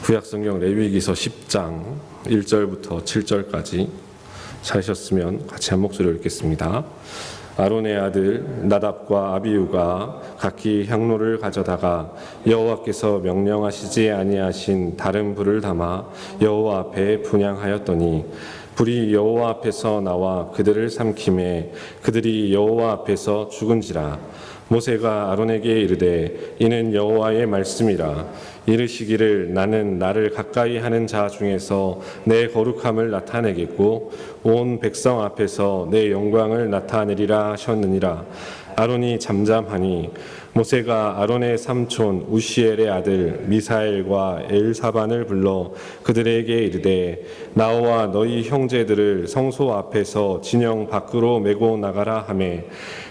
구약성경 레위기서 10장 1절부터 7절까지 찾으셨으면 같이 한 목소리로 읽겠습니다. 아론의 아들 나답과 아비후가 각기 향로를 가져다가 여호와께서 명령하시지 아니하신 다른 불을 담아 여호와 앞에 분향하였더니 불이 여호와 앞에서 나와 그들을 삼키매 그들이 여호와 앞에서 죽은지라. 모세가 아론에게 이르되 이는 여호와의 말씀이라. 이르시기를 나는 나를 가까이 하는 자 중에서 내 거룩함을 나타내겠고 온 백성 앞에서 내 영광을 나타내리라 하셨느니라. 아론이 잠잠하니 모세가 아론의 삼촌 우시엘의 아들 미사엘과 엘사반을 불러 그들에게 이르되 나와 너희 형제들을 성소 앞에서 진영 밖으로 메고 나가라 하매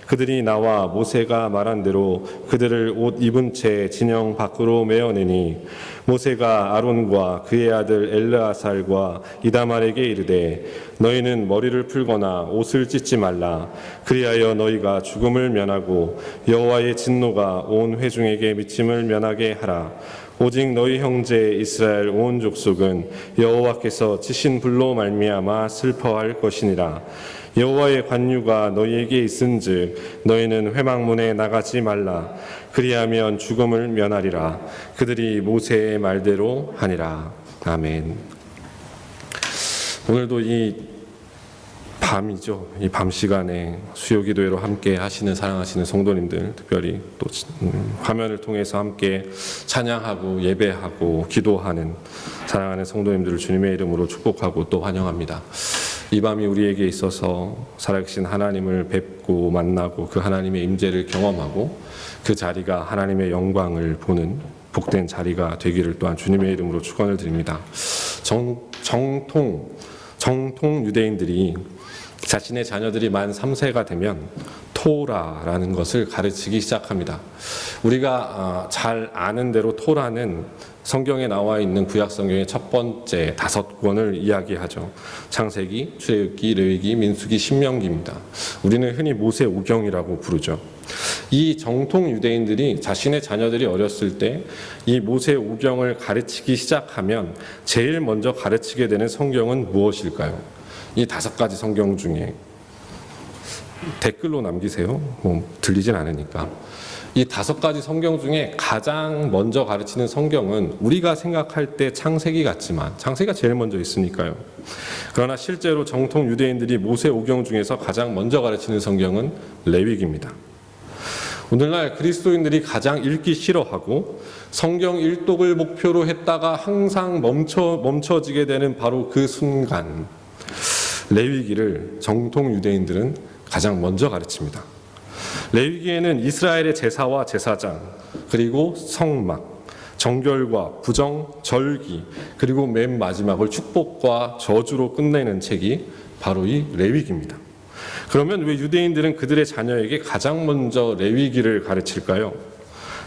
그들이 나와 모세가 말한 대로 그들을 옷 입은 채 진영 밖으로 메어내니 모세가 아론과 그의 아들 엘르아살과 이다말에게 이르되 너희는 머리를 풀거나 옷을 찢지 말라. 그리하여 너희가 죽음을 면하고 여호와의 진노가 온 회중에게 미침을 면하게 하라. 오직 너희 형제 이스라엘 온 족속은 여호와께서 치신 불로 말미암아 슬퍼할 것이니라. 여호와의 관유가 너희에게 있은즉 너희는 회막문에 나가지 말라. 그리하면 죽음을 면하리라. 그들이 모세의 말대로 하니라. 아멘. 오늘도 이 밤이죠. 이 밤 시간에 수요기도회로 함께 하시는 사랑하시는 성도님들, 특별히 또 화면을 통해서 함께 찬양하고 예배하고 기도하는 사랑하는 성도님들을 주님의 이름으로 축복하고 또 환영합니다. 이 밤이 우리에게 있어서 살아계신 하나님을 뵙고 만나고 그 하나님의 임재를 경험하고 그 자리가 하나님의 영광을 보는 복된 자리가 되기를 또한 주님의 이름으로 축원을 드립니다. 정통 유대인들이 자신의 자녀들이 만 3세가 되면 토라라는 것을 가르치기 시작합니다. 우리가 잘 아는 대로 토라는 성경에 나와 있는 구약 성경의 첫 번째 5권을 이야기하죠. 창세기, 출애굽기, 레위기, 민수기, 신명기입니다. 우리는 흔히 모세오경이라고 부르죠. 이 정통 유대인들이 자신의 자녀들이 어렸을 때 이 모세오경을 가르치기 시작하면 제일 먼저 가르치게 되는 성경은 무엇일까요? 이 5가지 성경 중에 댓글로 남기세요. 들리진 않으니까. 이 5가지 성경 중에 가장 먼저 가르치는 성경은 우리가 생각할 때 창세기 같지만 창세기가 제일 먼저 있으니까요. 그러나 실제로 정통 유대인들이 모세오경 중에서 가장 먼저 가르치는 성경은 레위기입니다. 오늘날 그리스도인들이 가장 읽기 싫어하고 성경 일독을 목표로 했다가 항상 멈춰지게 되는 바로 그 순간, 레위기를 정통 유대인들은 가장 먼저 가르칩니다. 레위기에는 이스라엘의 제사와 제사장, 그리고 성막, 정결과 부정, 절기, 그리고 맨 마지막을 축복과 저주로 끝내는 책이 바로 이 레위기입니다. 그러면 왜 유대인들은 그들의 자녀에게 가장 먼저 레위기를 가르칠까요?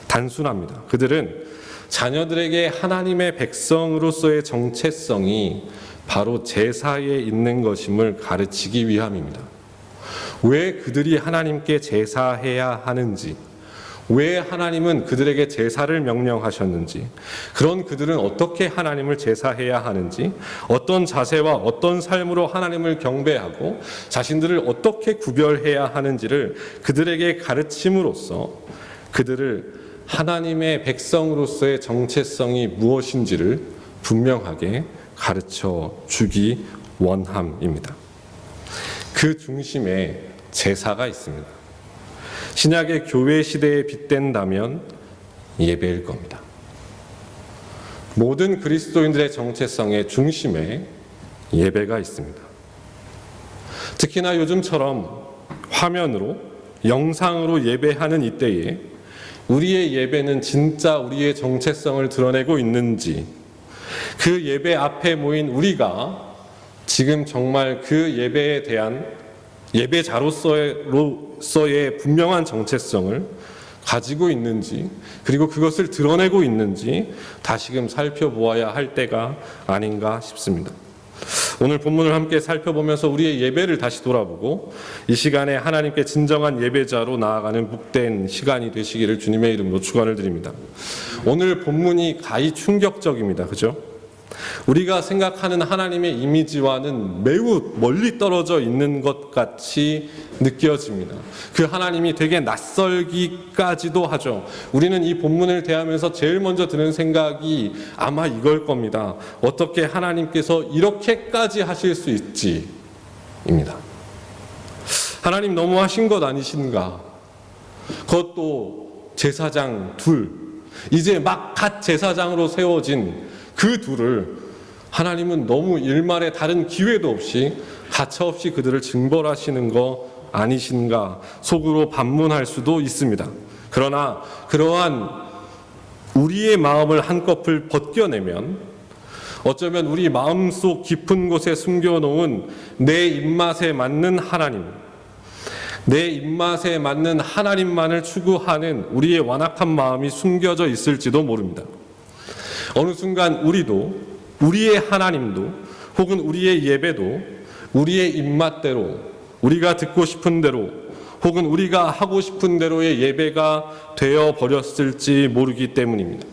단순합니다. 그들은 자녀들에게 하나님의 백성으로서의 정체성이 바로 제사에 있는 것임을 가르치기 위함입니다. 왜 그들이 하나님께 제사해야 하는지, 왜 하나님은 그들에게 제사를 명령하셨는지, 그런 그들은 어떻게 하나님을 제사해야 하는지, 어떤 자세와 어떤 삶으로 하나님을 경배하고 자신들을 어떻게 구별해야 하는지를 그들에게 가르침으로써 그들을 하나님의 백성으로서의 정체성이 무엇인지를 분명하게 가르쳐 주기 원함입니다. 그 중심에 제사가 있습니다. 신약의 교회 시대에 빗댄다면 예배일 겁니다. 모든 그리스도인들의 정체성의 중심에 예배가 있습니다. 특히나 요즘처럼 화면으로, 영상으로 예배하는 이때에 우리의 예배는 진짜 우리의 정체성을 드러내고 있는지, 그 예배 앞에 모인 우리가 지금 정말 그 예배에 대한 예배자로서의 분명한 정체성을 가지고 있는지, 그리고 그것을 드러내고 있는지 다시금 살펴보아야 할 때가 아닌가 싶습니다. 오늘 본문을 함께 살펴보면서 우리의 예배를 다시 돌아보고 이 시간에 하나님께 진정한 예배자로 나아가는 복된 시간이 되시기를 주님의 이름으로 축원을 드립니다. 오늘 본문이 가히 충격적입니다. 그죠? 우리가 생각하는 하나님의 이미지와는 매우 멀리 떨어져 있는 것 같이 느껴집니다. 그 하나님이 되게 낯설기까지도 하죠. 우리는 이 본문을 대하면서 제일 먼저 드는 생각이 아마 이걸 겁니다. 어떻게 하나님께서 이렇게까지 하실 수 있지입니다. 하나님 너무하신 것 아니신가? 그것도 제사장 둘, 이제 막 갓 제사장으로 세워진 그 둘을 하나님은 너무 일말의 다른 기회도 없이 가차없이 그들을 징벌하시는 거 아니신가 속으로 반문할 수도 있습니다. 그러나 그러한 우리의 마음을 한꺼풀 벗겨내면 어쩌면 우리 마음속 깊은 곳에 숨겨놓은 내 입맛에 맞는 하나님, 내 입맛에 맞는 하나님만을 추구하는 우리의 완악한 마음이 숨겨져 있을지도 모릅니다. 어느 순간 우리도, 우리의 하나님도, 혹은 우리의 예배도 우리의 입맛대로, 우리가 듣고 싶은 대로, 혹은 우리가 하고 싶은 대로의 예배가 되어 버렸을지 모르기 때문입니다.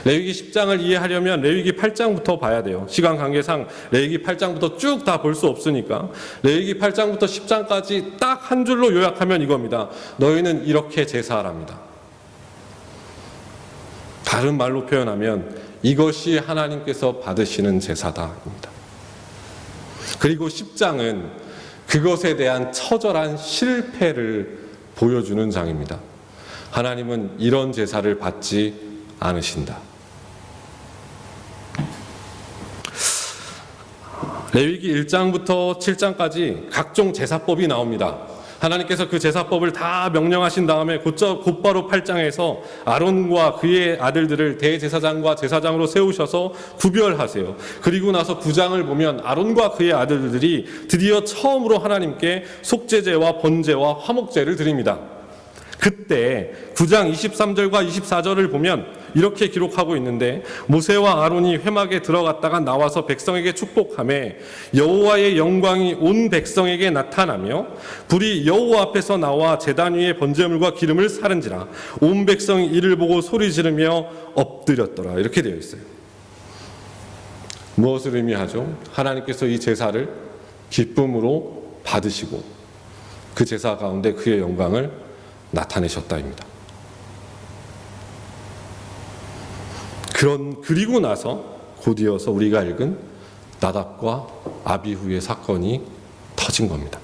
레위기 10장을 이해하려면 레위기 8장부터 봐야 돼요. 시간 관계상 레위기 8장부터 쭉 다 볼 수 없으니까 레위기 8장부터 10장까지 딱 한 줄로 요약하면 이겁니다. 너희는 이렇게 제사하랍니다. 다른 말로 표현하면 이것이 하나님께서 받으시는 제사다입니다. 그리고 10장은 그것에 대한 처절한 실패를 보여주는 장입니다. 하나님은 이런 제사를 받지 않으신다. 레위기 1장부터 7장까지 각종 제사법이 나옵니다. 하나님께서 그 제사법을 다 명령하신 다음에 곧바로 8장에서 아론과 그의 아들들을 대제사장과 제사장으로 세우셔서 구별하세요. 그리고 나서 9장을 보면 아론과 그의 아들들이 드디어 처음으로 하나님께 속죄제와 번제와 화목제를 드립니다. 그때 9장 23절과 24절을 보면 이렇게 기록하고 있는데 모세와 아론이 회막에 들어갔다가 나와서 백성에게 축복하며 여호와의 영광이 온 백성에게 나타나며 불이 여호와 앞에서 나와 제단 위에 번제물과 기름을 사른지라 온 백성이 이를 보고 소리 지르며 엎드렸더라. 이렇게 되어 있어요. 무엇을 의미하죠? 하나님께서 이 제사를 기쁨으로 받으시고 그 제사 가운데 그의 영광을 나타내셨다입니다. 그리고 나서 곧이어서 우리가 읽은 나답과 아비후의 사건이 터진 겁니다.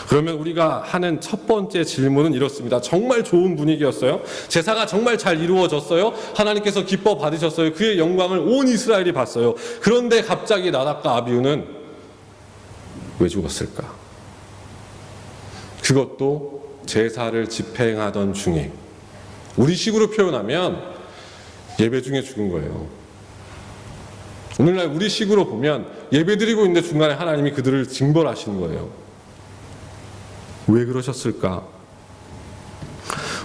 그러면 우리가 하는 첫 번째 질문은 이렇습니다. 정말 좋은 분위기였어요. 제사가 정말 잘 이루어졌어요. 하나님께서 기뻐 받으셨어요. 그의 영광을 온 이스라엘이 봤어요. 그런데 갑자기 나답과 아비후는 왜 죽었을까? 그것도 제사를 집행하던 중에, 우리 식으로 표현하면 예배 중에 죽은 거예요. 오늘날 우리 식으로 보면 예배 드리고 있는데 중간에 하나님이 그들을 징벌하시는 거예요. 왜 그러셨을까?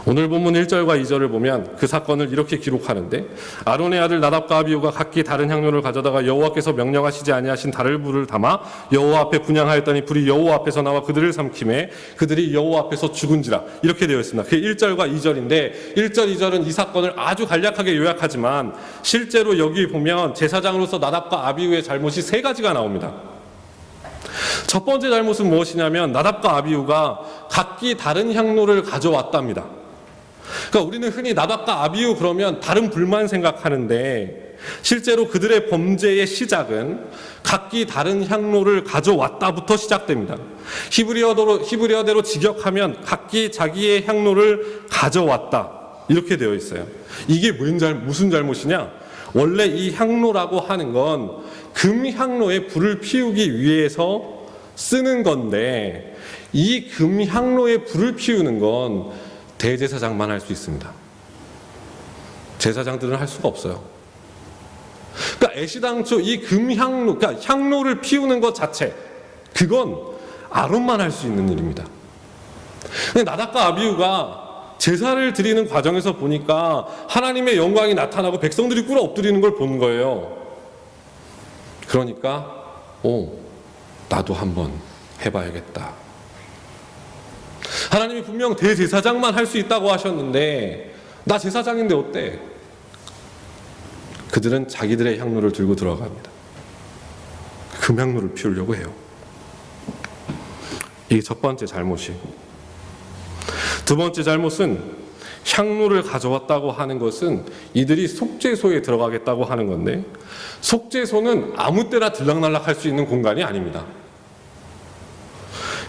오늘 본문 1절과 2절을 보면 그 사건을 이렇게 기록하는데 아론의 아들 나답과 아비후가 각기 다른 향료를 가져다가 여호와께서 명령하시지 아니하신 다를 불을 담아 여호와 앞에 분향하였더니 불이 여호와 앞에서 나와 그들을 삼키매 그들이 여호와 앞에서 죽은지라. 이렇게 되어 있습니다. 그게 1절과 2절인데 1절, 2절은 이 사건을 아주 간략하게 요약하지만 실제로 여기 보면 제사장으로서 나답과 아비후의 잘못이 세 가지가 나옵니다. 첫 번째 잘못은 무엇이냐면 나답과 아비후가 각기 다른 향로를 가져왔답니다. 그러니까 우리는 흔히 나답과 아비후 그러면 다른 불만 생각하는데 실제로 그들의 범죄의 시작은 각기 다른 향로를 가져왔다부터 시작됩니다. 히브리어대로 직역하면 각기 자기의 향로를 가져왔다 이렇게 되어 있어요. 이게 무슨 잘못이냐? 원래 이 향로라고 하는 건 금향로에 불을 피우기 위해서 쓰는 건데 이 금향로에 불을 피우는 건 대제사장만 할 수 있습니다. 제사장들은 할 수가 없어요. 그러니까 애시당초 이 금향로, 그러니까 향로를 피우는 것 자체, 그건 아론만 할 수 있는 일입니다. 근데 나답과 아비후가 제사를 드리는 과정에서 보니까 하나님의 영광이 나타나고 백성들이 꿇어 엎드리는 걸 본 거예요. 그러니까 나도 한번 해봐야겠다. 하나님이 분명 대제사장만 할 수 있다고 하셨는데 나 제사장인데 어때? 그들은 자기들의 향로를 들고 들어갑니다. 금향로를 피우려고 해요. 이게 첫 번째 잘못이에요. 두 번째 잘못은 향로를 가져왔다고 하는 것은 이들이 속죄소에 들어가겠다고 하는 건데, 속죄소는 아무 때나 들락날락 할 수 있는 공간이 아닙니다.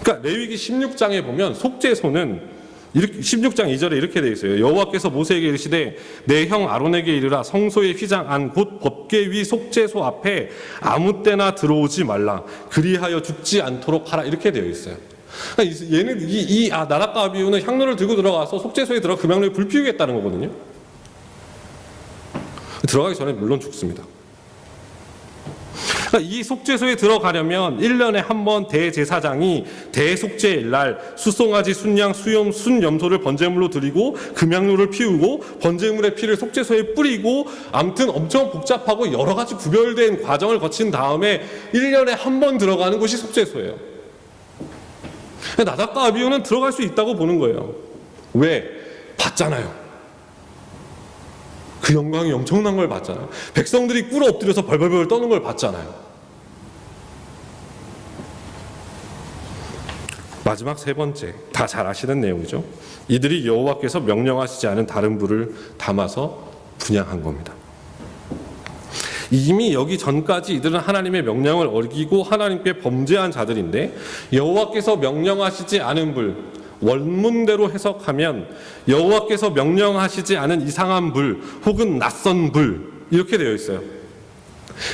그러니까 레위기 16장에 보면 속죄소는 16장 2절에 이렇게 되어 있어요. 여호와께서 모세에게 이르시되 내 형 아론에게 이르라 성소의 휘장 안 곧 법궤 위 속죄소 앞에 아무 때나 들어오지 말라 그리하여 죽지 않도록 하라, 이렇게 되어 있어요. 그러니까 얘는 나답과 아비후는 향로를 들고 들어가서 속죄소에 들어가 금향로에 불 피우겠다는 거거든요. 들어가기 전에 물론 죽습니다. 그러니까 이 속죄소에 들어가려면 1년에 한 번 대제사장이 대속죄일 날 수송아지, 순양, 수염, 순염소를 번제물로 드리고 금향로를 피우고 번제물의 피를 속죄소에 뿌리고, 아무튼 엄청 복잡하고 여러 가지 구별된 과정을 거친 다음에 1년에 한 번 들어가는 곳이 속죄소예요. 나답과 아비후는 들어갈 수 있다고 보는 거예요. 왜? 봤잖아요. 그 영광이 엄청난 걸 봤잖아요. 백성들이 꿇어 엎드려서 벌벌벌 떠는 걸 봤잖아요. 마지막 세 번째, 다 잘 아시는 내용이죠. 이들이 여호와께서 명령하시지 않은 다른 불을 담아서 분향한 겁니다. 이미 여기 전까지 이들은 하나님의 명령을 어기고 하나님께 범죄한 자들인데, 여호와께서 명령하시지 않은 불, 원문대로 해석하면 여호와께서 명령하시지 않은 이상한 불 혹은 낯선 불, 이렇게 되어 있어요.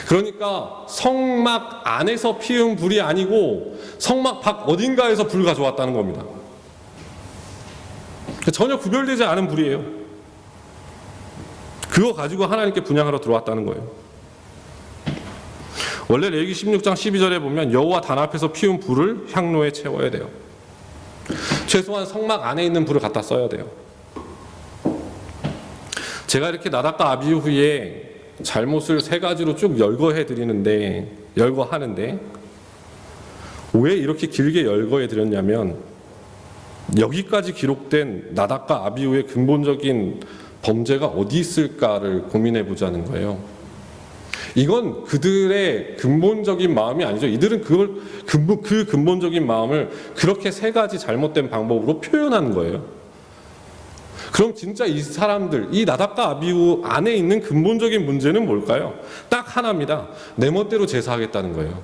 그러니까 성막 안에서 피운 불이 아니고 성막 밖 어딘가에서 불 가져왔다는 겁니다. 전혀 구별되지 않은 불이에요. 그거 가지고 하나님께 분향하러 들어왔다는 거예요. 원래 레위기 16장 12절에 보면 여호와 단 앞에서 피운 불을 향로에 채워야 돼요. 최소한 성막 안에 있는 불을 갖다 써야 돼요. 제가 이렇게 나답과 아비후의 잘못을 세 가지로 쭉 열거해 하는데 왜 이렇게 길게 열거해 드렸냐면, 여기까지 기록된 나답과 아비후의 근본적인 범죄가 어디 있을까를 고민해 보자는 거예요. 이건 그들의 근본적인 마음이 아니죠. 이들은 그 근본적인 마음을 그렇게 세 가지 잘못된 방법으로 표현한 거예요. 그럼 진짜 이 사람들, 이 나답과 아비후 안에 있는 근본적인 문제는 뭘까요? 딱 하나입니다. 내 멋대로 제사하겠다는 거예요.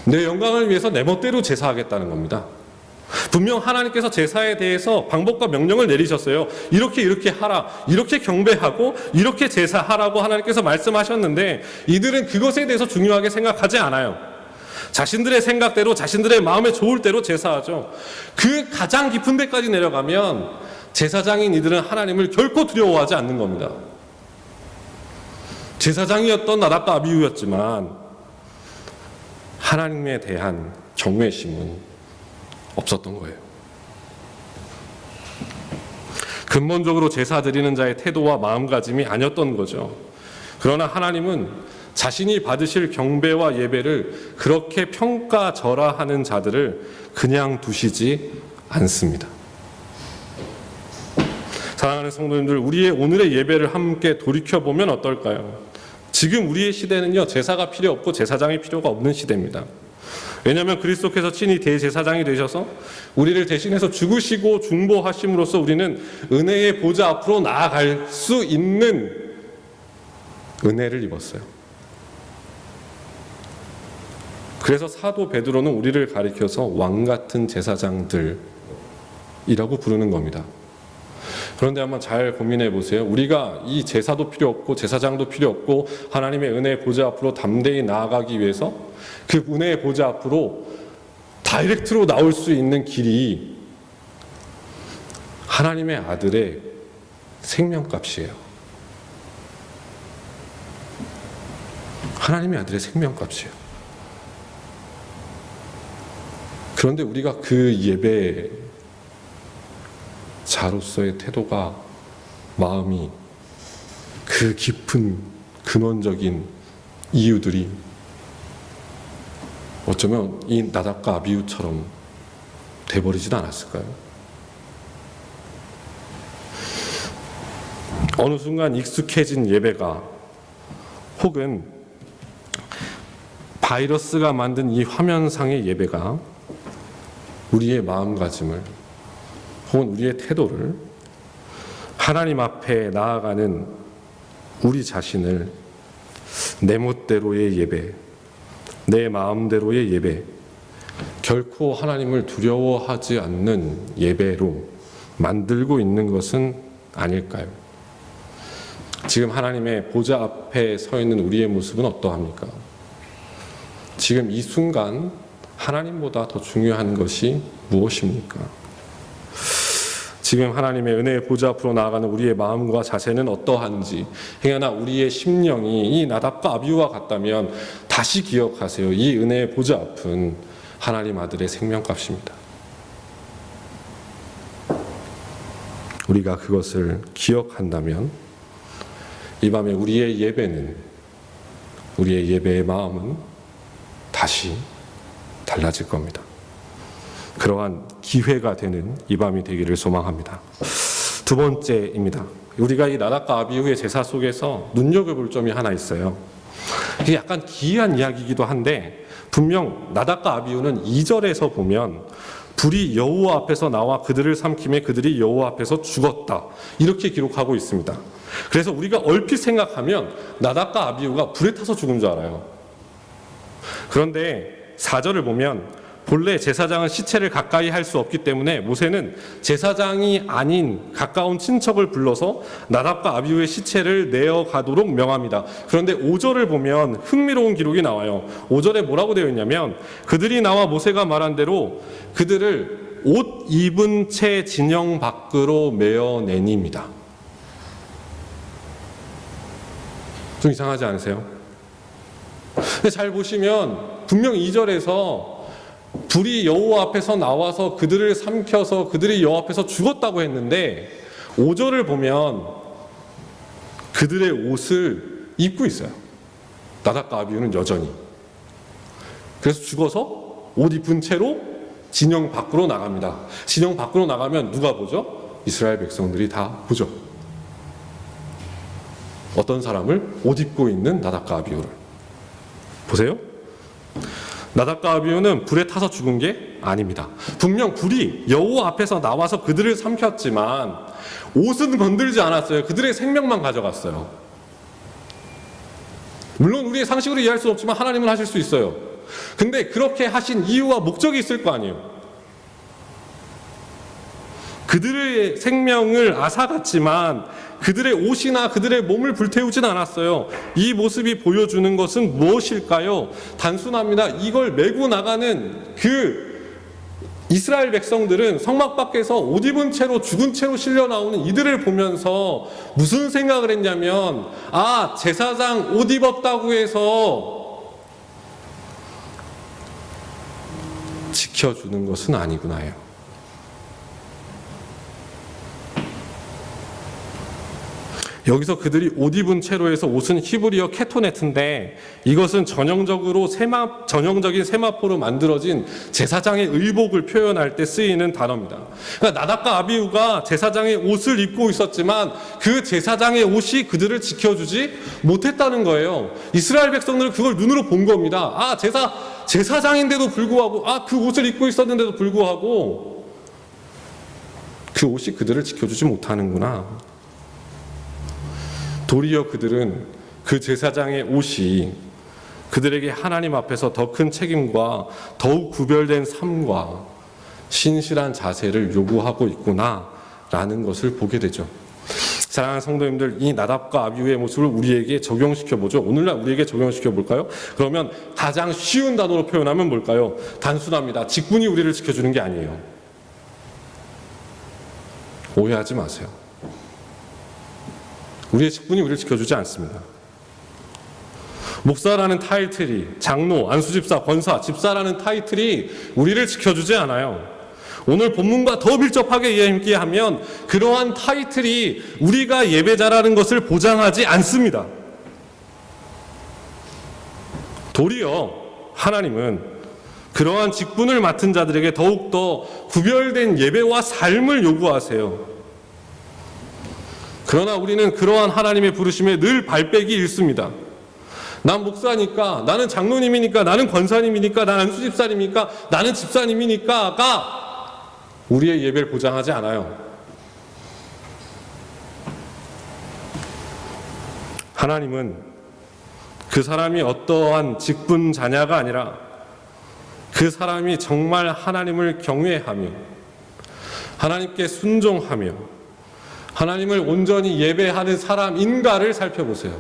내 영광을 위해서 내 멋대로 제사하겠다는 겁니다. 분명 하나님께서 제사에 대해서 방법과 명령을 내리셨어요. 이렇게 하라, 이렇게 경배하고 이렇게 제사하라고 하나님께서 말씀하셨는데, 이들은 그것에 대해서 중요하게 생각하지 않아요. 자신들의 생각대로, 자신들의 마음에 좋을 대로 제사하죠. 그 가장 깊은 데까지 내려가면 제사장인 이들은 하나님을 결코 두려워하지 않는 겁니다. 제사장이었던 나답과 아비후였지만 하나님에 대한 경외심은 없었던 거예요. 근본적으로 제사 드리는 자의 태도와 마음가짐이 아니었던 거죠. 그러나 하나님은 자신이 받으실 경배와 예배를 그렇게 평가절하하는 자들을 그냥 두시지 않습니다. 사랑하는 성도님들, 우리의 오늘의 예배를 함께 돌이켜보면 어떨까요? 지금 우리의 시대는요, 제사가 필요 없고 제사장이 필요가 없는 시대입니다. 왜냐하면 그리스도께서 친히 대제사장이 되셔서 우리를 대신해서 죽으시고 중보하심으로써 우리는 은혜의 보좌 앞으로 나아갈 수 있는 은혜를 입었어요. 그래서 사도 베드로는 우리를 가리켜서 왕같은 제사장들이라고 부르는 겁니다. 그런데 한번 잘 고민해 보세요. 우리가 이 제사도 필요 없고 제사장도 필요 없고 하나님의 은혜의 보좌 앞으로 담대히 나아가기 위해서 그 은혜의 보좌 앞으로 다이렉트로 나올 수 있는 길이 하나님의 아들의 생명값이에요. 하나님의 아들의 생명값이에요. 그런데 우리가 그 예배자로서의 태도가, 마음이, 그 깊은 근원적인 이유들이 어쩌면 이 나답과 아비후처럼 돼버리지도 않았을까요? 어느 순간 익숙해진 예배가, 혹은 바이러스가 만든 이 화면상의 예배가 우리의 마음가짐을, 혹은 우리의 태도를, 하나님 앞에 나아가는 우리 자신을 내 멋대로의 예배, 내 마음대로의 예배, 결코 하나님을 두려워하지 않는 예배로 만들고 있는 것은 아닐까요? 지금 하나님의 보좌 앞에 서 있는 우리의 모습은 어떠합니까? 지금 이 순간 하나님보다 더 중요한 것이 무엇입니까? 지금 하나님의 은혜의 보좌 앞으로 나아가는 우리의 마음과 자세는 어떠한지, 행여나 우리의 심령이 이 나답과 아비후와 같다면 다시 기억하세요. 이 은혜의 보좌 앞은 하나님 아들의 생명값입니다. 우리가 그것을 기억한다면 이 밤에 우리의 예배는, 우리의 예배의 마음은 다시 달라질 겁니다. 그러한 기회가 되는 이 밤이 되기를 소망합니다. 두 번째입니다. 우리가 이 나답과 아비후의 제사 속에서 눈여겨볼 점이 하나 있어요. 이게 약간 기이한 이야기이기도 한데, 분명 나답과 아비후는 2절에서 보면 불이 여호와 앞에서 나와 그들을 삼킴에 그들이 여호와 앞에서 죽었다, 이렇게 기록하고 있습니다. 그래서 우리가 얼핏 생각하면 나답과 아비후가 불에 타서 죽은 줄 알아요. 그런데 4절을 보면 본래 제사장은 시체를 가까이 할 수 없기 때문에 모세는 제사장이 아닌 가까운 친척을 불러서 나답과 아비후의 시체를 내어가도록 명합니다. 그런데 5절을 보면 흥미로운 기록이 나와요. 5절에 뭐라고 되어 있냐면, 그들이 나와 모세가 말한 대로 그들을 옷 입은 채 진영 밖으로 메어내니입니다. 좀 이상하지 않으세요? 근데 잘 보시면 분명 2절에서 불이 여호와 앞에서 나와서 그들을 삼켜서 그들이 여호와 앞에서 죽었다고 했는데, 5절을 보면 그들의 옷을 입고 있어요. 나답과 아비후는 여전히. 그래서 죽어서 옷 입은 채로 진영 밖으로 나갑니다. 진영 밖으로 나가면 누가 보죠? 이스라엘 백성들이 다 보죠. 어떤 사람을? 옷 입고 있는 나답과 아비후를. 보세요. 나답과 아비후는 불에 타서 죽은 게 아닙니다. 분명 불이 여호와 앞에서 나와서 그들을 삼켰지만 옷은 건들지 않았어요. 그들의 생명만 가져갔어요. 물론 우리의 상식으로 이해할 수는 없지만 하나님은 하실 수 있어요. 근데 그렇게 하신 이유와 목적이 있을 거 아니에요. 그들의 생명을 앗아갔지만 그들의 옷이나 그들의 몸을 불태우진 않았어요. 이 모습이 보여주는 것은 무엇일까요? 단순합니다. 이걸 메고 나가는 그 이스라엘 백성들은 성막 밖에서 옷 입은 채로 죽은 채로 실려 나오는 이들을 보면서 무슨 생각을 했냐면, 아, 제사장 옷 입었다고 해서 지켜주는 것은 아니구나요. 여기서 그들이 옷 입은 채로 해서 옷은 히브리어 케토네트인데, 이것은 전형적인 세마포로 만들어진 제사장의 의복을 표현할 때 쓰이는 단어입니다. 그러니까 나답과 아비후가 제사장의 옷을 입고 있었지만 그 제사장의 옷이 그들을 지켜주지 못했다는 거예요. 이스라엘 백성들은 그걸 눈으로 본 겁니다. 아, 제사장인데도 불구하고, 아, 그 옷을 입고 있었는데도 불구하고 그 옷이 그들을 지켜주지 못하는구나. 도리어 그들은 그 제사장의 옷이 그들에게 하나님 앞에서 더 큰 책임과 더욱 구별된 삶과 신실한 자세를 요구하고 있구나라는 것을 보게 되죠. 사랑하는 성도님들, 이 나답과 아비후의 모습을 우리에게 적용시켜보죠. 오늘날 우리에게 적용시켜볼까요? 그러면 가장 쉬운 단어로 표현하면 뭘까요? 단순합니다. 직분이 우리를 지켜주는 게 아니에요. 오해하지 마세요. 우리의 직분이 우리를 지켜주지 않습니다. 목사라는 타이틀이, 장로, 안수집사, 권사, 집사라는 타이틀이 우리를 지켜주지 않아요. 오늘 본문과 더 밀접하게 이해하게 하면 그러한 타이틀이 우리가 예배자라는 것을 보장하지 않습니다. 도리어 하나님은 그러한 직분을 맡은 자들에게 더욱더 구별된 예배와 삶을 요구하세요. 그러나 우리는 그러한 하나님의 부르심에 늘 발빼기 일쑤입니다. 난 목사니까, 나는 장로님이니까, 나는 권사님이니까, 나는 수집사님이니까, 나는 집사님이니까가 우리의 예배를 보장하지 않아요. 하나님은 그 사람이 어떠한 직분 자냐가 아니라 그 사람이 정말 하나님을 경외하며 하나님께 순종하며 하나님을 온전히 예배하는 사람인가를 살펴보세요.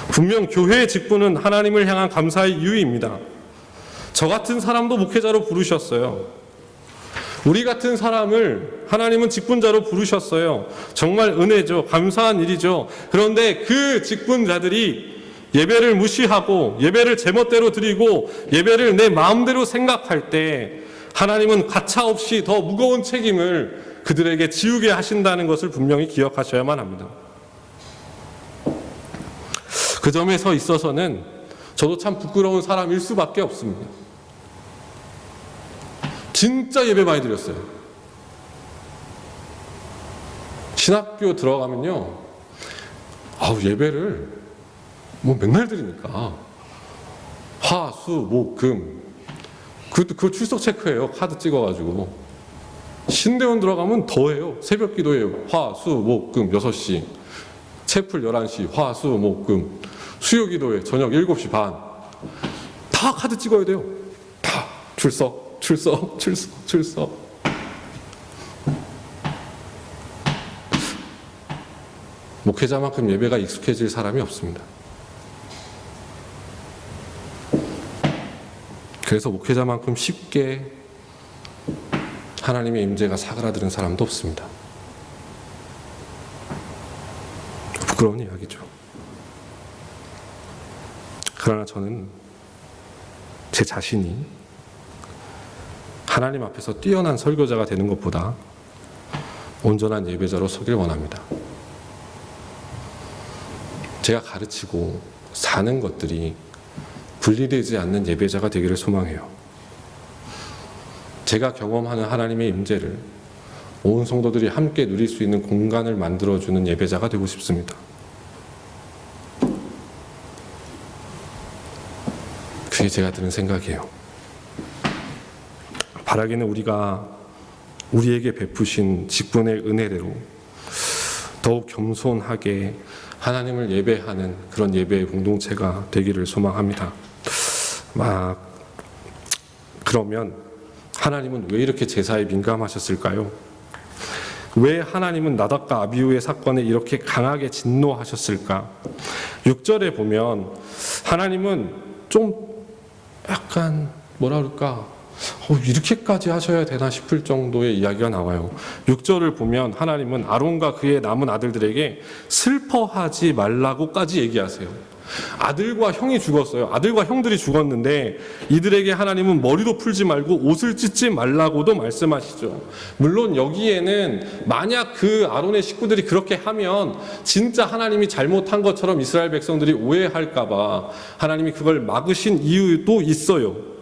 분명 교회의 직분은 하나님을 향한 감사의 이유입니다. 저 같은 사람도 목회자로 부르셨어요. 우리 같은 사람을 하나님은 직분자로 부르셨어요. 정말 은혜죠. 감사한 일이죠. 그런데 그 직분자들이 예배를 무시하고 예배를 제멋대로 드리고 예배를 내 마음대로 생각할 때 하나님은 가차없이 더 무거운 책임을 그들에게 지우게 하신다는 것을 분명히 기억하셔야만 합니다. 그 점에서 있어서는 저도 참 부끄러운 사람일 수밖에 없습니다. 진짜 예배 많이 드렸어요. 신학교 들어가면요, 예배를 맨날 드리니까 화, 수, 목, 금 그거 출석 체크해요. 카드 찍어가지고. 신대원 들어가면 더 해요. 새벽 기도해요. 화, 수, 목, 금 6시, 채플 11시, 화, 수, 목, 금, 수요 기도회 저녁 7시 반. 다 카드 찍어야 돼요. 다 출석. 목회자만큼 예배가 익숙해질 사람이 없습니다. 그래서 목회자만큼 쉽게 하나님의 임재가 사그라드는 사람도 없습니다. 부끄러운 이야기죠. 그러나 저는 제 자신이 하나님 앞에서 뛰어난 설교자가 되는 것보다 온전한 예배자로 서길 원합니다. 제가 가르치고 사는 것들이 분리되지 않는 예배자가 되기를 소망해요. 제가 경험하는 하나님의 임재를 온 성도들이 함께 누릴 수 있는 공간을 만들어주는 예배자가 되고 싶습니다. 그게 제가 드는 생각이에요. 바라기는 우리가 우리에게 베푸신 직분의 은혜대로 더욱 겸손하게 하나님을 예배하는 그런 예배의 공동체가 되기를 소망합니다. 그러면 하나님은 왜 이렇게 제사에 민감하셨을까요? 왜 하나님은 나답과 아비후의 사건에 이렇게 강하게 진노하셨을까? 6절에 보면 하나님은 좀 약간 이렇게까지 하셔야 되나 싶을 정도의 이야기가 나와요. 6절을 보면 하나님은 아론과 그의 남은 아들들에게 슬퍼하지 말라고까지 얘기하세요. 아들과 형이 죽었어요. 아들과 형들이 죽었는데 이들에게 하나님은 머리도 풀지 말고 옷을 찢지 말라고도 말씀하시죠. 물론 여기에는 만약 그 아론의 식구들이 그렇게 하면 진짜 하나님이 잘못한 것처럼 이스라엘 백성들이 오해할까봐 하나님이 그걸 막으신 이유도 있어요.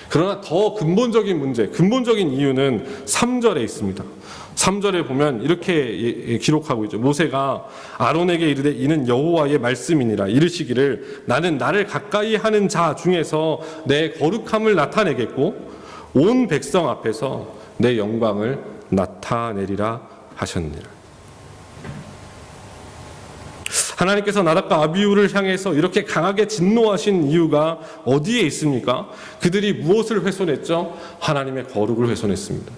그러나 더 근본적인 문제, 근본적인 이유는 3절에 있습니다. 3절에 보면 이렇게 기록하고 있죠. 모세가 아론에게 이르되 이는 여호와의 말씀이니라. 이르시기를 나는 나를 가까이 하는 자 중에서 내 거룩함을 나타내겠고 온 백성 앞에서 내 영광을 나타내리라 하셨느니라. 하나님께서 나답과 아비후를 향해서 이렇게 강하게 진노하신 이유가 어디에 있습니까? 그들이 무엇을 훼손했죠? 하나님의 거룩을 훼손했습니다.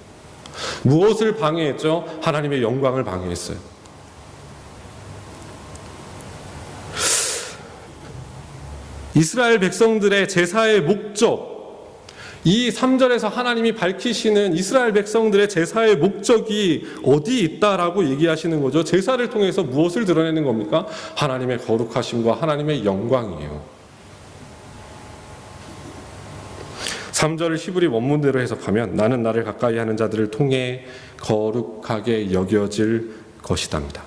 무엇을 방해했죠? 하나님의 영광을 방해했어요. 이스라엘 백성들의 제사의 목적, 이 3절에서 하나님이 밝히시는 이스라엘 백성들의 제사의 목적이 어디 있다라고 얘기하시는 거죠. 제사를 통해서 무엇을 드러내는 겁니까? 하나님의 거룩하심과 하나님의 영광이에요. 3절을 히브리 원문대로 해석하면 나는 나를 가까이 하는 자들을 통해 거룩하게 여겨질 것이답니다.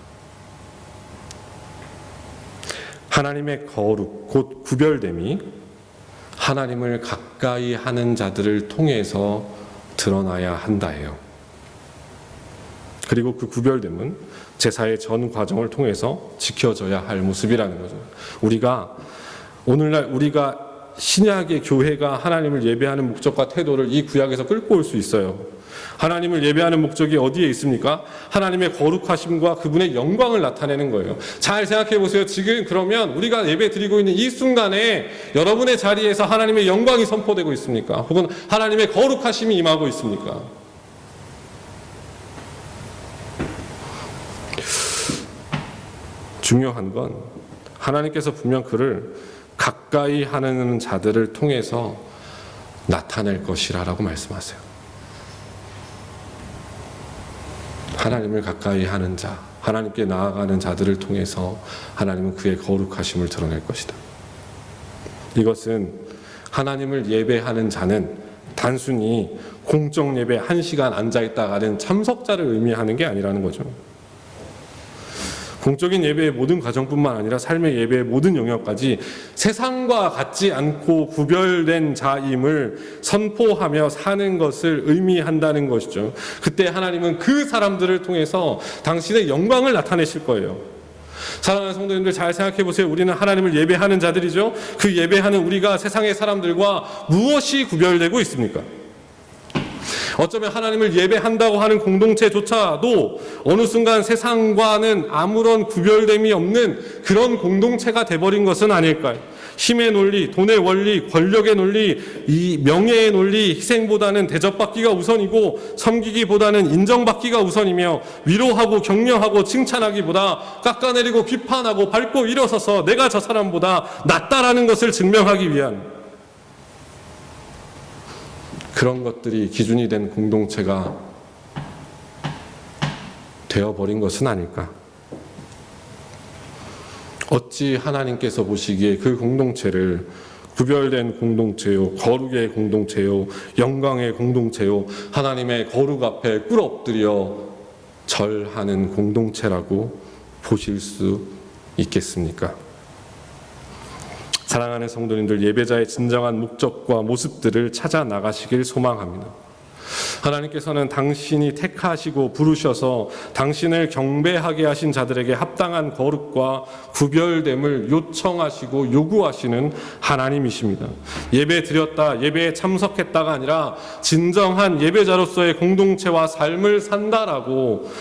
하나님의 거룩, 곧 구별됨이 하나님을 가까이 하는 자들을 통해서 드러나야 한다예요. 그리고 그 구별됨은 제사의 전 과정을 통해서 지켜져야 할 모습이라는 거죠. 오늘날 우리가 신약의 교회가 하나님을 예배하는 목적과 태도를 이 구약에서 끌고 올 수 있어요. 하나님을 예배하는 목적이 어디에 있습니까? 하나님의 거룩하심과 그분의 영광을 나타내는 거예요. 잘 생각해 보세요. 지금 그러면 우리가 예배 드리고 있는 이 순간에 여러분의 자리에서 하나님의 영광이 선포되고 있습니까? 혹은 하나님의 거룩하심이 임하고 있습니까? 중요한 건 하나님께서 분명 그를 가까이 하는 자들을 통해서 나타낼 것이라고 말씀하세요. 하나님을 가까이 하는 자, 하나님께 나아가는 자들을 통해서 하나님은 그의 거룩하심을 드러낼 것이다. 이것은 하나님을 예배하는 자는 단순히 공적 예배 1시간 앉아있다 가는 참석자를 의미하는 게 아니라는 거죠. 공적인 예배의 모든 과정뿐만 아니라 삶의 예배의 모든 영역까지 세상과 같지 않고 구별된 자임을 선포하며 사는 것을 의미한다는 것이죠. 그때 하나님은 그 사람들을 통해서 당신의 영광을 나타내실 거예요. 사랑하는 성도님들, 잘 생각해 보세요. 우리는 하나님을 예배하는 자들이죠. 그 예배하는 우리가 세상의 사람들과 무엇이 구별되고 있습니까? 어쩌면 하나님을 예배한다고 하는 공동체조차도 어느 순간 세상과는 아무런 구별됨이 없는 그런 공동체가 돼버린 것은 아닐까요? 힘의 논리, 돈의 원리, 권력의 논리, 이 명예의 논리, 희생보다는 대접받기가 우선이고 섬기기보다는 인정받기가 우선이며 위로하고 격려하고 칭찬하기보다 깎아내리고 비판하고 밟고 일어서서 내가 저 사람보다 낫다라는 것을 증명하기 위한 그런 것들이 기준이 된 공동체가 되어버린 것은 아닐까? 어찌 하나님께서 보시기에 그 공동체를 구별된 공동체요, 거룩의 공동체요, 영광의 공동체요, 하나님의 거룩 앞에 꿇어 엎드려 절하는 공동체라고 보실 수 있겠습니까? 사랑하는 성도님들, 예배자의 진정한 목적과 모습들을 찾아 나가시길 소망합니다. 하나님께서는 당신이 택하시고 부르셔서 당신을 경배하게 하신 자들에게 합당한 거룩과 구별됨을 요청하시고 요구하시는 하나님이십니다. 예배 드렸다, 예배에 참석했다가 아니라 진정한 예배자로서의 공동체와 삶을 산다라고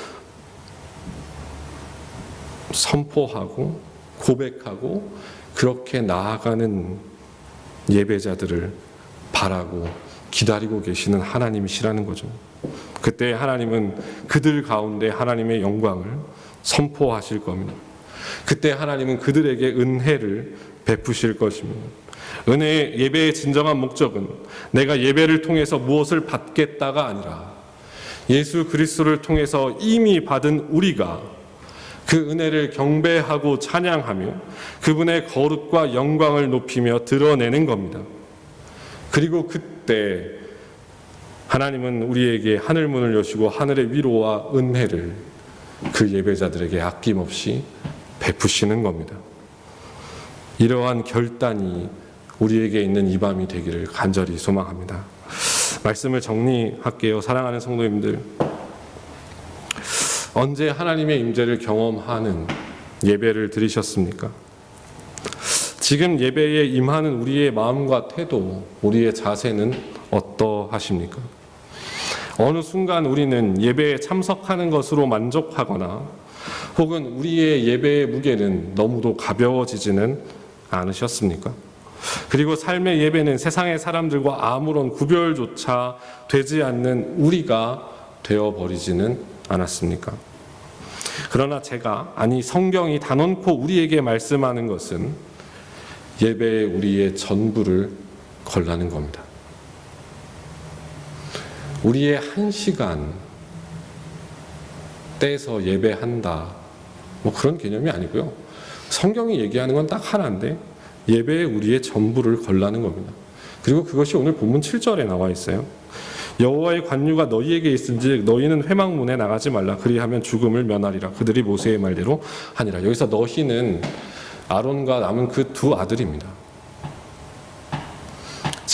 선포하고 고백하고 그렇게 나아가는 예배자들을 바라고 기다리고 계시는 하나님이시라는 거죠. 그때 하나님은 그들 가운데 하나님의 영광을 선포하실 겁니다. 그때 하나님은 그들에게 은혜를 베푸실 것입니다. 은혜의 예배의 진정한 목적은 내가 예배를 통해서 무엇을 받겠다가 아니라 예수 그리스도를 통해서 이미 받은 우리가 그 은혜를 경배하고 찬양하며 그분의 거룩과 영광을 높이며 드러내는 겁니다. 그리고 그때 하나님은 우리에게 하늘 문을 여시고 하늘의 위로와 은혜를 그 예배자들에게 아낌없이 베푸시는 겁니다. 이러한 결단이 우리에게 있는 이 밤이 되기를 간절히 소망합니다. 말씀을 정리할게요. 사랑하는 성도님들, 언제 하나님의 임재를 경험하는 예배를 드리셨습니까? 지금 예배에 임하는 우리의 마음과 태도, 우리의 자세는 어떠하십니까? 어느 순간 우리는 예배에 참석하는 것으로 만족하거나 혹은 우리의 예배의 무게는 너무도 가벼워지지는 않으셨습니까? 그리고 삶의 예배는 세상의 사람들과 아무런 구별조차 되지 않는 우리가 되어버리지는 않았습니까? 그러나 성경이 단언코 우리에게 말씀하는 것은 예배에 우리의 전부를 걸라는 겁니다. 우리의 1시간 떼서 예배한다, 그런 개념이 아니고요. 성경이 얘기하는 건 딱 하나인데 예배에 우리의 전부를 걸라는 겁니다. 그리고 그것이 오늘 본문 7절에 나와 있어요. 여호와의 관유가 너희에게 있은즉 너희는 회막문에 나가지 말라. 그리하면 죽음을 면하리라. 그들이 모세의 말대로 하니라. 여기서 너희는 아론과 남은 그 두 아들입니다.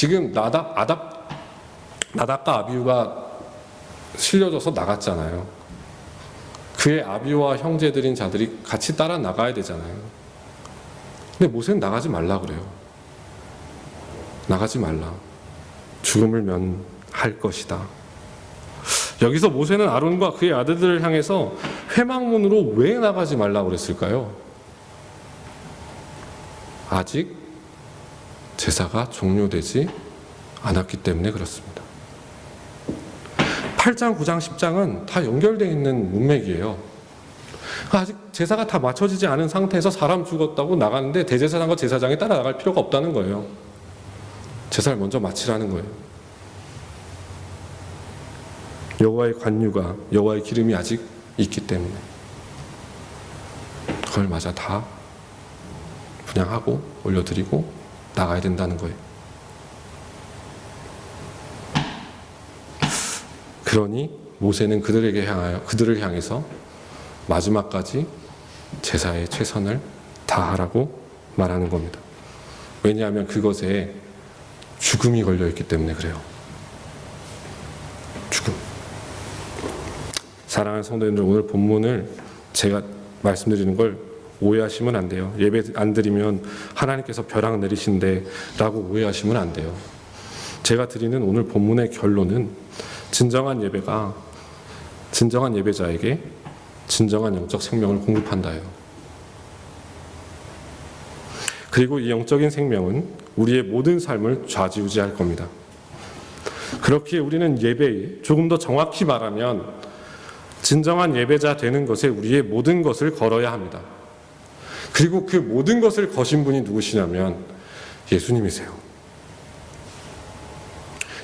지금 나답과 아비후가 실려져서 나갔잖아요. 그의 아비와 형제들인 자들이 같이 따라 나가야 되잖아요. 근데 모세는 나가지 말라 그래요. 나가지 말라. 죽음을 면할 것이다. 여기서 모세는 아론과 그의 아들들을 향해서 회막문으로 왜 나가지 말라 그랬을까요? 아직 제사가 종료되지 않았기 때문에 그렇습니다. 8장, 9장, 10장은 다 연결되어 있는 문맥이에요. 아직 제사가 다 맞춰지지 않은 상태에서 사람 죽었다고 나가는데 대제사장과 제사장이 따라 나갈 필요가 없다는 거예요. 제사를 먼저 마치라는 거예요. 여호와의 관유가, 여호와의 기름이 아직 있기 때문에 그걸 마저 다 분향하고 올려드리고 나가야 된다는 거예요. 그러니 모세는 그들을 향해서 마지막까지 제사의 최선을 다하라고 말하는 겁니다. 왜냐하면 그것에 죽음이 걸려있기 때문에 그래요. 죽음. 사랑하는 성도님들, 오늘 본문을 제가 말씀드리는 걸 오해하시면 안 돼요. 예배 안 드리면 하나님께서 벼락 내리신대 라고 오해하시면 안 돼요. 제가 드리는 오늘 본문의 결론은 진정한 예배자에게 진정한 영적 생명을 공급한다예요. 그리고 이 영적인 생명은 우리의 모든 삶을 좌지우지할 겁니다. 그렇기에 우리는 예배에 조금 더 정확히 말하면 진정한 예배자 되는 것에 우리의 모든 것을 걸어야 합니다. 그리고 그 모든 것을 거신 분이 누구시냐면 예수님이세요.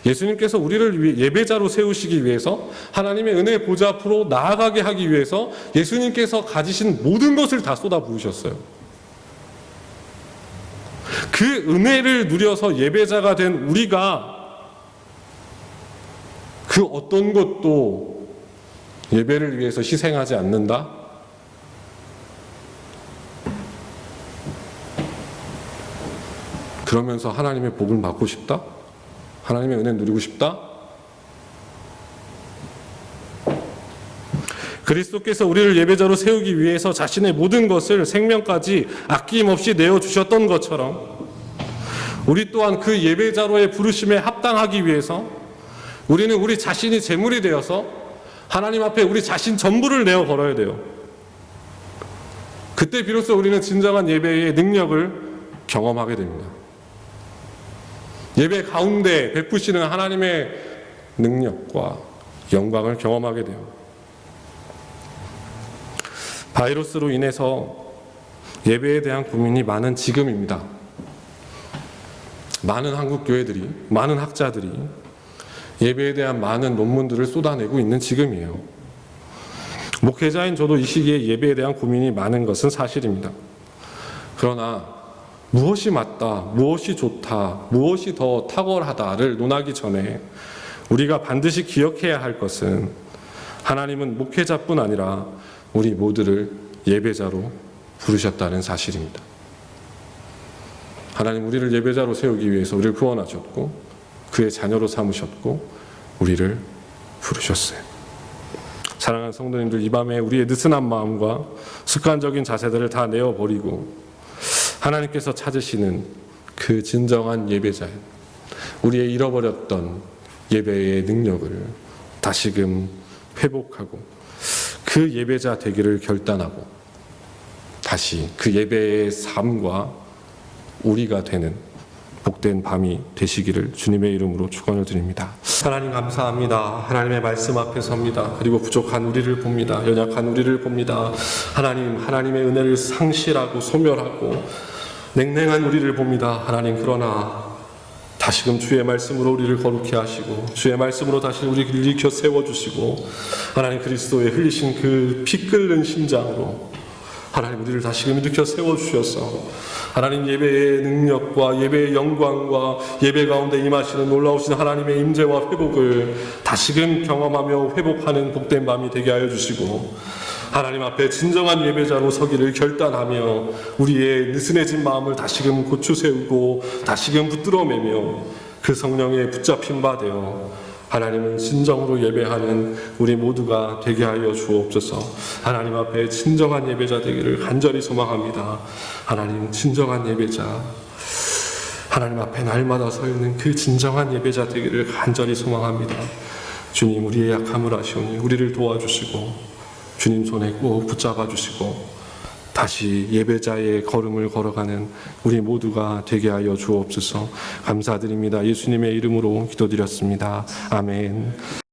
예수님께서 우리를 위해 예배자로 세우시기 위해서, 하나님의 은혜 보좌 앞으로 나아가게 하기 위해서 예수님께서 가지신 모든 것을 다 쏟아 부으셨어요. 그 은혜를 누려서 예배자가 된 우리가 그 어떤 것도 예배를 위해서 희생하지 않는다? 그러면서 하나님의 복을 받고 싶다? 하나님의 은혜 누리고 싶다? 그리스도께서 우리를 예배자로 세우기 위해서 자신의 모든 것을, 생명까지 아낌없이 내어주셨던 것처럼 우리 또한 그 예배자로의 부르심에 합당하기 위해서 우리는 우리 자신이 제물이 되어서 하나님 앞에 우리 자신 전부를 내어 걸어야 돼요. 그때 비로소 우리는 진정한 예배의 능력을 경험하게 됩니다. 예배 가운데 베푸시는 하나님의 능력과 영광을 경험하게 돼요. 바이러스로 인해서 예배에 대한 고민이 많은 지금입니다. 많은 한국 교회들이, 많은 학자들이 예배에 대한 많은 논문들을 쏟아내고 있는 지금이에요. 목회자인 저도 이 시기에 예배에 대한 고민이 많은 것은 사실입니다. 그러나 무엇이 맞다, 무엇이 좋다, 무엇이 더 탁월하다를 논하기 전에 우리가 반드시 기억해야 할 것은 하나님은 목회자뿐 아니라 우리 모두를 예배자로 부르셨다는 사실입니다. 하나님 우리를 예배자로 세우기 위해서 우리를 구원하셨고 그의 자녀로 삼으셨고 우리를 부르셨어요. 사랑하는 성도님들, 이 밤에 우리의 느슨한 마음과 습관적인 자세들을 다 내어버리고 하나님께서 찾으시는 그 진정한 예배자인, 우리의 잃어버렸던 예배의 능력을 다시금 회복하고 그 예배자 되기를 결단하고 다시 그 예배의 삶과 우리가 되는 복된 밤이 되시기를 주님의 이름으로 축원을 드립니다. 하나님 감사합니다. 하나님의 말씀 앞에 섭니다. 그리고 부족한 우리를 봅니다. 연약한 우리를 봅니다. 하나님의 은혜를 상실하고 소멸하고 냉랭한 우리를 봅니다. 하나님, 그러나 다시금 주의 말씀으로 우리를 거룩해 하시고 주의 말씀으로 다시 우리를 일으켜 세워주시고 하나님 그리스도의 흘리신 그 피 끓는 심장으로 하나님 우리를 다시금 일으켜 세워주셔서 하나님 예배의 능력과 예배의 영광과 예배 가운데 임하시는 놀라우신 하나님의 임재와 회복을 다시금 경험하며 회복하는 복된 밤이 되게 하여 주시고 하나님 앞에 진정한 예배자로 서기를 결단하며 우리의 느슨해진 마음을 다시금 고추세우고 다시금 붙들어매며 그 성령에 붙잡힌 바 되어 하나님을 진정으로 예배하는 우리 모두가 되게 하여 주옵소서. 하나님 앞에 진정한 예배자 되기를 간절히 소망합니다. 하나님, 진정한 예배자, 하나님 앞에 날마다 서 있는 그 진정한 예배자 되기를 간절히 소망합니다. 주님, 우리의 약함을 아시오니 우리를 도와주시고 주님 손에 꼭 붙잡아 주시고 다시 예배자의 걸음을 걸어가는 우리 모두가 되게 하여 주옵소서. 감사드립니다. 예수님의 이름으로 기도드렸습니다. 아멘.